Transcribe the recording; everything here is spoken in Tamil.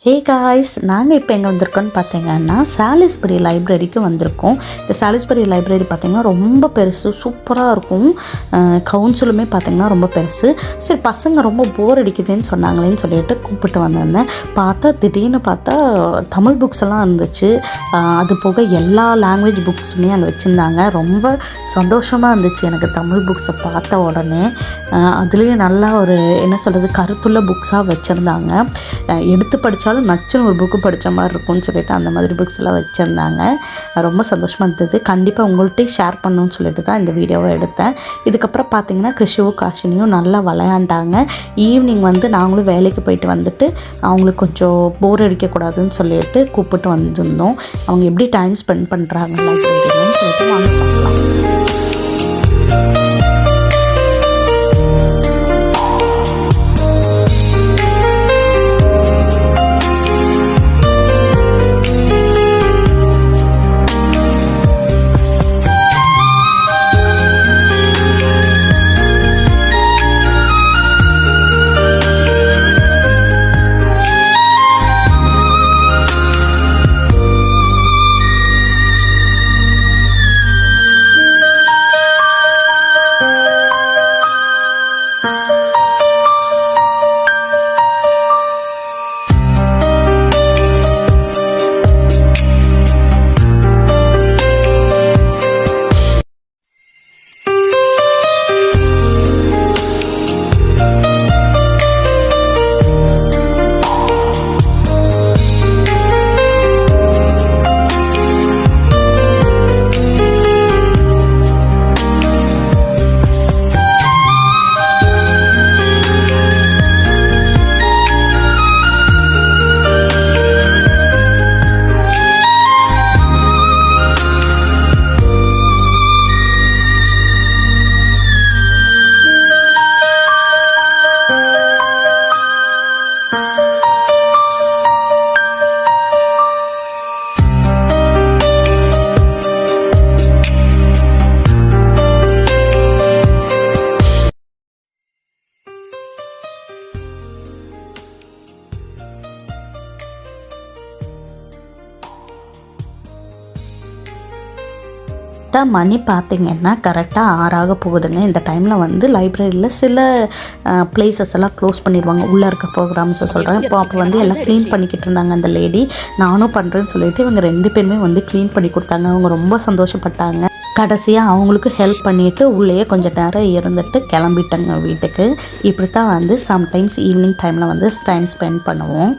ஹே காய்ஸ், நாங்கள் இப்போ எங்கே வந்திருக்கோன்னு பார்த்தீங்கன்னா சாலிஸ்பரி லைப்ரரிக்கு வந்திருக்கோம். இந்த சாலிஸ்பரி லைப்ரரி பார்த்திங்கன்னா ரொம்ப பெருசு, சூப்பராக இருக்கும். கவுன்சிலுமே பார்த்திங்கன்னா ரொம்ப பெருசு. சரி, பசங்க ரொம்ப போர் அடிக்குதுன்னு சொன்னாங்களேன்னு சொல்லிட்டு கூப்பிட்டு வந்திருந்தேன். திடீர்னு பார்த்தா தமிழ் புக்ஸ் எல்லாம் இருந்துச்சு. அது போக எல்லா லாங்குவேஜ் புக்ஸுமே அங்கே வச்சுருந்தாங்க. ரொம்ப சந்தோஷமாக இருந்துச்சு எனக்கு தமிழ் புக்ஸை பார்த்த உடனே. அதுலேயும் நல்லா ஒரு என்ன சொல்கிறது, கருத்துள்ள புக்ஸாக வச்சுருந்தாங்க. எடுத்து படித்தா நச்சுன்னு ஒரு புக்கு படித்த மாதிரி இருக்கும்னு சொல்லிட்டு அந்த மாதிரி புக்ஸ் எல்லாம் வச்சுருந்தாங்க. ரொம்ப சந்தோஷமாக இருந்தது. கண்டிப்பாக உங்கள்கிட்ட ஷேர் பண்ணணும்னு சொல்லிட்டு தான் இந்த வீடியோவை எடுத்தேன். இதுக்கப்புறம் பார்த்தீங்கன்னா கிருஷுவும் காஷினியும் நல்லா விளையாண்டாங்க. ஈவினிங் நாங்களும் வேலைக்கு போயிட்டு வந்துட்டு அவங்களுக்கு கொஞ்சம் போர் அடிக்கக்கூடாதுன்னு சொல்லிட்டு கூப்பிட்டு வந்திருந்தோம். அவங்க எப்படி டைம் ஸ்பெண்ட் பண்ணுறாங்கன்னு சொல்லிட்டு வாங்க பார்க்கலாம். மணி பார்த்திங்கன்னா கரெக்டாக 6 போகுதுங்க. இந்த டைமில் லைப்ரரியில் சில பிளேசஸ் எல்லாம் க்ளோஸ் பண்ணிடுவாங்க. உள்ளே இருக்க ப்ரோக்ராம்ஸை சொல்கிறேன். அப்போ எல்லாம் க்ளீன் பண்ணிக்கிட்டு இருந்தாங்க அந்த லேடி. நானும் பண்ணுறேன்னு சொல்லிட்டு இவங்க 2 பேருமே க்ளீன் பண்ணி கொடுத்தாங்க. அவங்க ரொம்ப சந்தோஷப்பட்டாங்க. கடைசியாக அவங்களுக்கு ஹெல்ப் பண்ணிவிட்டு உள்ளேயே கொஞ்சம் நேரம் இருந்துட்டு கிளம்பிட்டாங்க வீட்டுக்கு. இப்படி தான் சம்டைம்ஸ் ஈவினிங் டைமில் டைம் ஸ்பெண்ட் பண்ணுவோம்.